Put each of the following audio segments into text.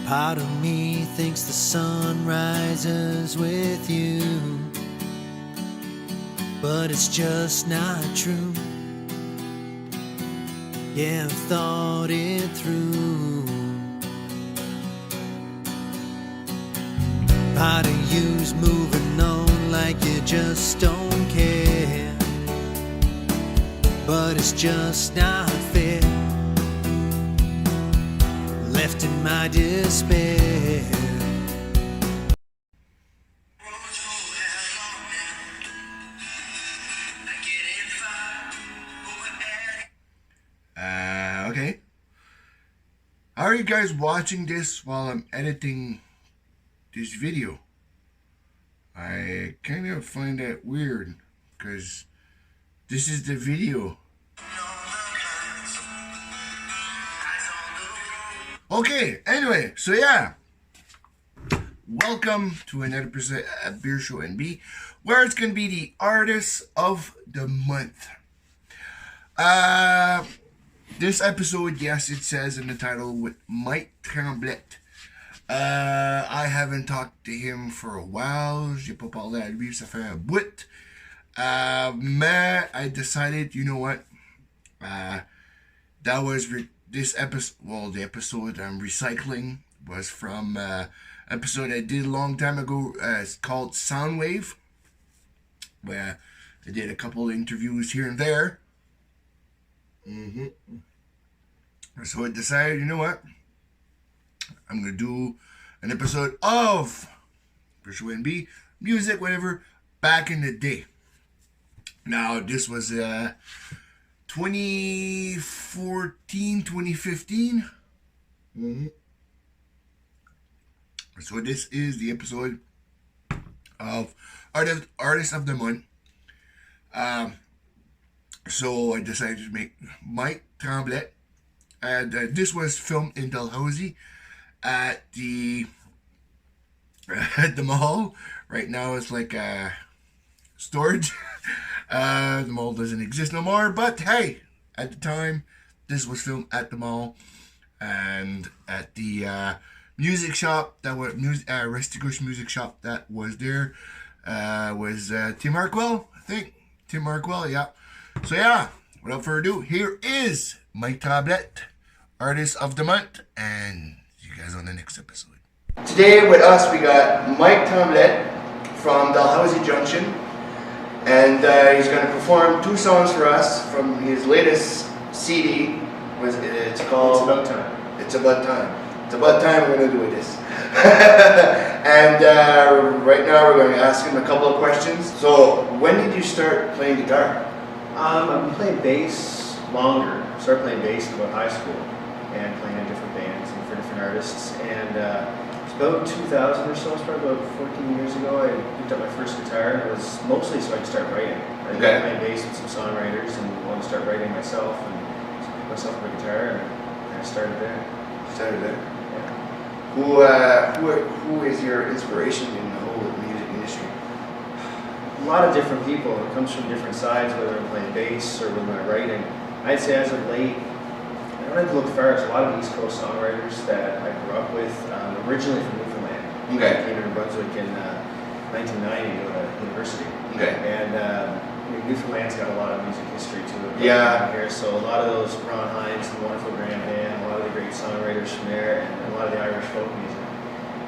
Part of me thinks the sun rises with you, but it's just not true. Yeah, I've thought it through. Part of you's moving on like you just don't care, but it's just not fair. Left in my despair. Okay. How are you guys watching this while I'm editing this video? I kind of find that weird because this is the video. Okay, anyway, so yeah. Welcome to another episode of Beer Show NB, where it's going to be the Artist of the Month. This episode, yes, it says in the title, with Mike Tremblett. I haven't talked to him for a while. J'ai pas parlé à lui, ça fait un bout. Mais I decided, you know what? That was this episode. Well, the episode I'm recycling was from episode I did a long time ago. It's called Soundwave, where I did a couple interviews here and there. So I decided, you know what? I'm going to do an episode of Virtual NB, music, whatever, back in the day. Now, this was 2014, 2015. So this is the episode of Artist of the Month. So I decided to make Mike Tremblett. And this was filmed in Dalhousie at the mall. Right now it's like a storage. The mall doesn't exist no more. But hey, at the time, this was filmed at the mall. And at the music shop, that was Resticush music shop that was there, was Tim Harkwell, I think. Tim Harkwell, yeah. So yeah, without further ado, here is Mike Tremblett, Artist of the Month, and see you guys on the next episode. Today with us we got Mike Tremblett from Dalhousie Junction, and he's going to perform two songs for us from his latest CD. It's called It's About Time. It's About Time. It's about time we're going to do this. And right now we're going to ask him a couple of questions. So, when did you start playing guitar? I've been playing bass longer. I started playing bass in about high school and playing in different bands and for different artists. And it's about 2000 or so, it's probably about 14 years ago, I picked up my first guitar. And it was mostly so I could start writing. I was playing bass with some songwriters and wanted to start writing myself and so I picked myself up a guitar and I started there. Yeah. Who is your inspiration in the whole music industry? A lot of different people. It comes from different sides, whether I'm playing bass or with my writing. I'd say as of late, I don't have to look far. There's a lot of East Coast songwriters that I grew up with, originally from Newfoundland. Okay. I came to New Brunswick in 1990 to go to university. Okay. And Newfoundland's got a lot of music history to it. Yeah. Here, so a lot of those Ron Hines, the wonderful Grand Band, a lot of the great songwriters from there, and a lot of the Irish folk music.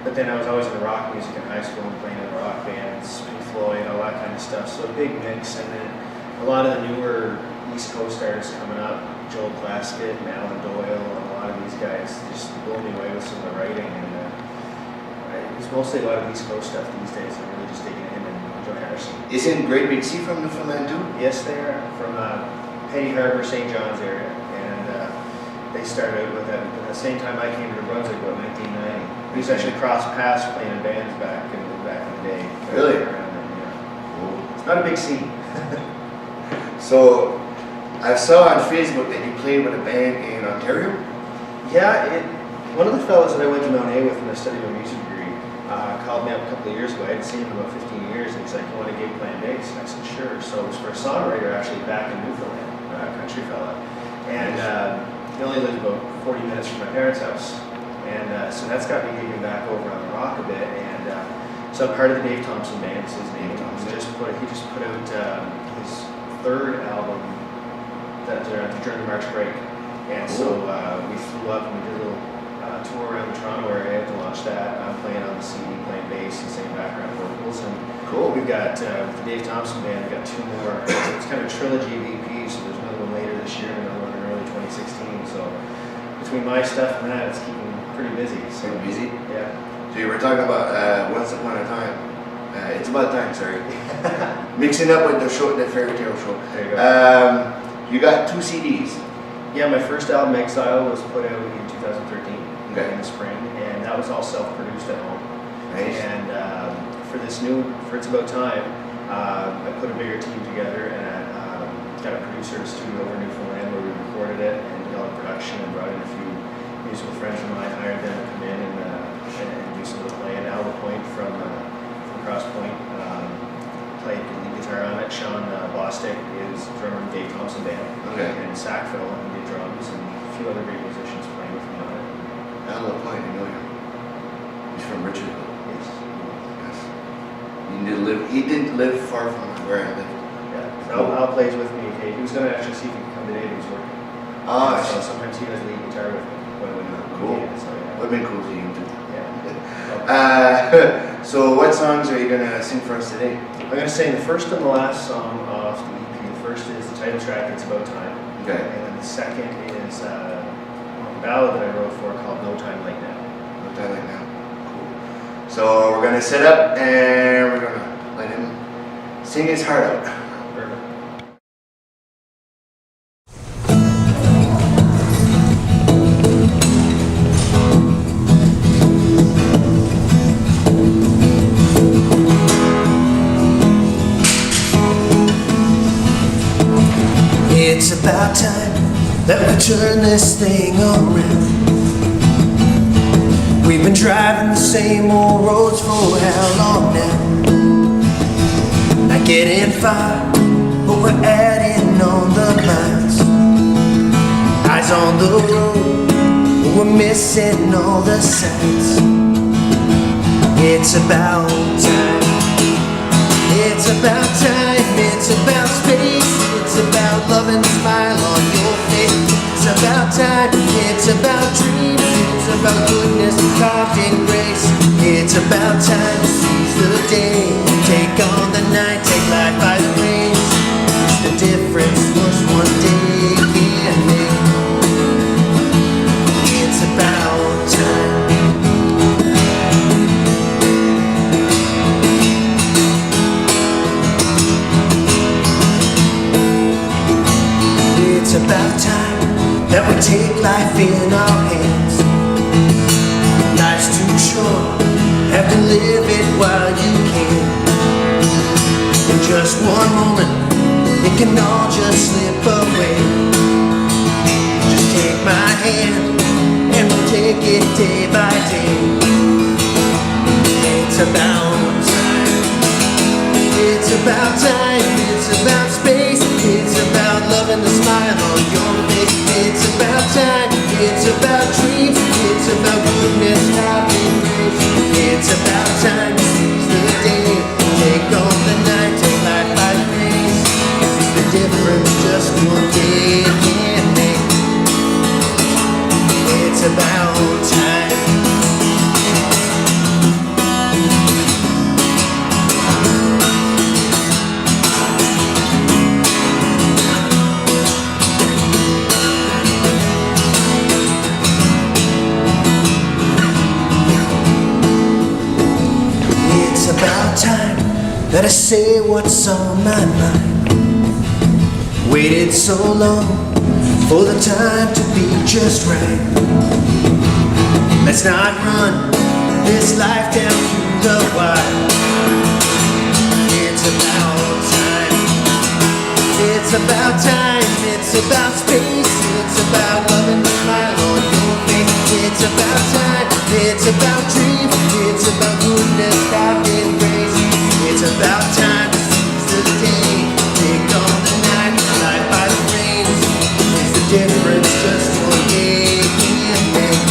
But then I was always into rock music in high school and playing in rock bands, Pink Floyd, all that kind of stuff. So a big mix, and then a lot of the newer East Coast artists coming up, Joel Plaskett and Alan Doyle, and a lot of these guys just blow me away with some of the writing. And it's mostly a lot of East Coast stuff these days. I'm really just digging in and enjoying Harrison. Isn't Great Big Sea from Newfoundland too? Yes, they are from Petty Harbor, St. John's area, and they started out with that at the same time I came to New Brunswick, about 1990. We used to actually cross paths playing in bands back in the day. Really? Around then, yeah. Cool. It's not a big scene. So, I saw on Facebook that you played with a band in Ontario? Yeah, one of the fellows that I went to Mount A with when I studied my music degree called me up a couple of years ago. I hadn't seen him in about 15 years, and he's like, "You want to gig playing bass?" And I said, "Sure." So it was for a songwriter actually back in Newfoundland, a country fella. And he only lived about 40 minutes from my parents' house. And so that's got me giving back over on the rock a bit. And so I'm part of the Dave Thompson Band. This is Dave Thompson. He just put out his third album during the March break. And so we flew up and we did a little tour around the Toronto area to launch that. I'm playing on the CD, playing bass and singing background vocals. And Cool. we've got with the Dave Thompson Band, we've got 2 more. It's kind of a trilogy of EPs, so there's another one later this year and another one in early 2016. So between my stuff and that, it's keeping pretty busy. So Pretty busy? yeah. So you were talking about Once Upon a Time. It's About Time, sorry. Mixing up with the show, the fairy tale show. There you go. You got 2 CDs. Yeah, my first album, Exile, was put out in 2013 Okay. in the spring, and that was all self-produced at home. Nice. And for It's About Time, I put a bigger team together, and I got a producer at a studio over in Newfoundland where we recorded it and did all the production and brought in a few musical friends of mine, hired them to come in and do some of the playing. Al LaPointe from Cross Point played the lead guitar on it. Sean Bostic is drummer in Dave Thompson Band. Okay. And Sackville, and did drums, and a few other great musicians playing with me on it. Al LaPointe, I know him. He's from Richardville. Yes. Yes. He didn't live far from where I lived. Yeah. Al plays with me. Okay. He was going to actually see if he could come today, but he's working. Ah, so I see. sometimes he does lead guitar with me when Cool. needed, so yeah. Would have been cool to see him too. Yeah. So what songs are you gonna sing for us today? I'm going to sing the first and the last song off the EP. The first is the title track, It's About Time. Okay. And then the second is a ballad that I wrote for called No Time Like Now. What time like now? Cool. So we're gonna set up and we're gonna let him sing his heart out. Perfect. It's about time that we turn this thing around. We've been driving the same old roads for how long now? Not getting far, but we're adding on the miles. Eyes on the road, but we're missing all the signs. It's about time. It's about time, it's about space, it's about love and a smile on your face. It's about time, it's about dreams, it's about goodness carved in grace. It's about time to seize the day, take on the night, take life by the reins. It's the difference was one day can make. It's about time. It's about time that we take life in our hands. Life's too short, have to live it while you can. In just one moment, it can all just slip away. Just take my hand, and we'll take it day by day. It's about time. It's about time, it's about space, it's about love and the smile on your face. It's about time, it's about dreams, it's about goodness, happy grace. It's about time to seize the day, take on the night, take life by grace. It's the difference just one day can make. It's about time. That I say what's on my mind. Waited so long for the time to be just right. Let's not run this life down to the wire. It's about time. It's about time. It's about space. It's about love and a smile on your face. It's about time. It's about dreams. It's about goodness, God in grace. It's about time to seize the day, take on the night, life by the reins. It's the difference just one day can make.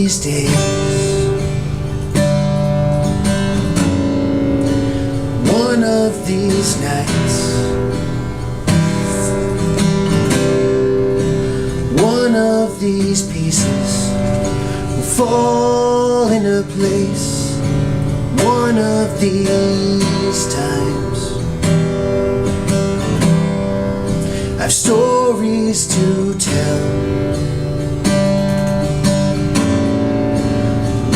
these days, one of these nights, one of these pieces will fall into place. One of these times, I've stories to tell,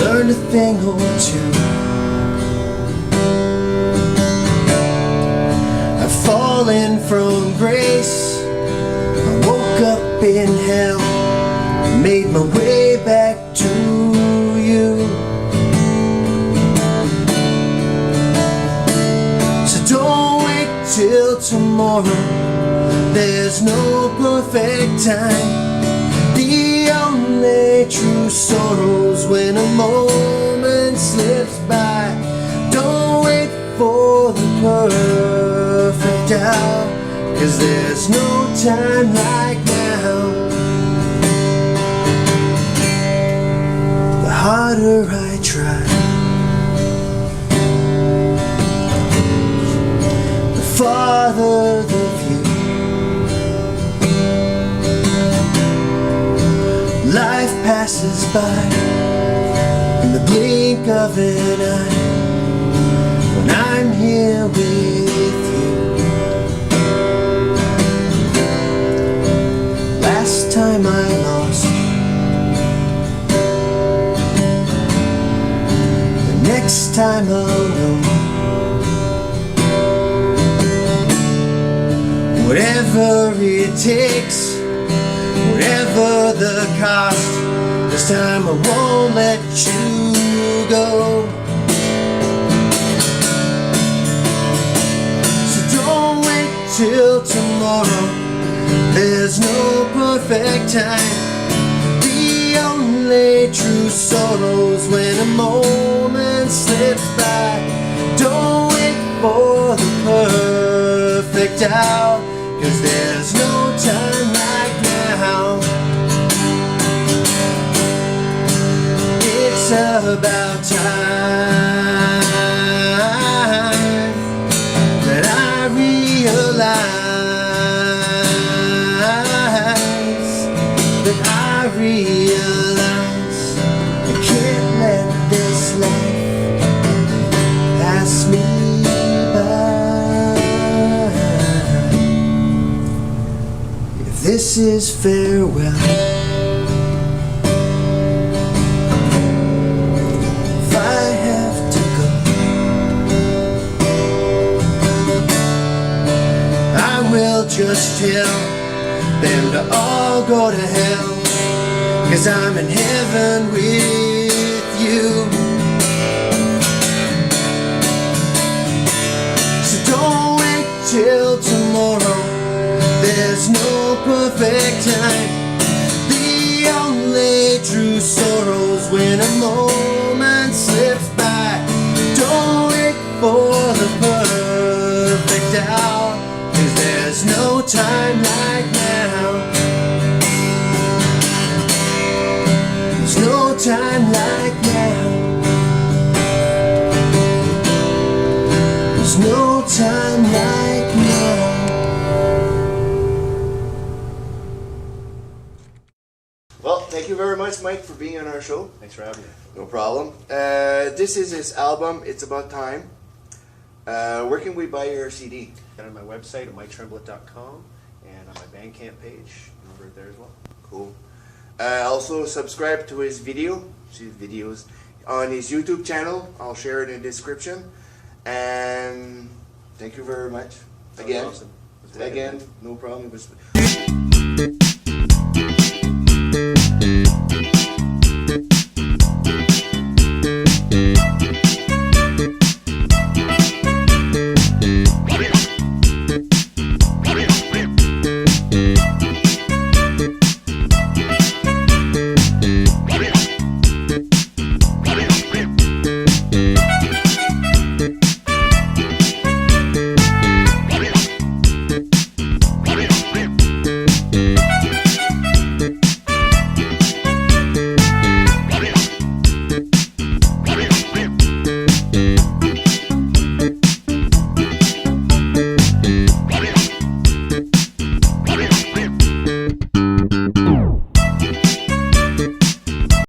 learned a thing or two. I've fallen from grace, I woke up in hell, made my way back to you. So don't wait till tomorrow, there's no perfect time. The only true sorrow's when a moment slips by. Don't wait for the perfect hour, 'cause there's no time like now. The harder I try, the farther the view. Life passes by in the blink of an eye when I'm here with you. Last time I lost, the next time I'll know. Whatever it takes, whatever the cost, this time I won't let you go. So don't wait till tomorrow, there's no perfect time. The only true sorrow's when a moment slips by. Don't wait for the perfect hour, 'cause there's no time like now. It's about time that I realize I can't let this life pass me by. If this is farewell, if I have to go, I will just tell them to all go to hell, 'cause I'm in heaven with you. So don't wait till tomorrow, there's no perfect time. The only true sorrow's when a moment slips by. Don't wait for the perfect hour, 'cause there's no time like now. There's no time like now. There's no time like now. Well, thank you very much, Mike, for being on our show. Thanks for having me. No problem. This is his album, It's About Time. Where can we buy your CD? Got it on my website at MikeTremblett.com and on my Bandcamp page. Remember it there as well. Cool. Also subscribe to his videos on his YouTube channel. I'll share it in the description. And thank you very much. That was Again. awesome. It was wicked. Again, no problem. It was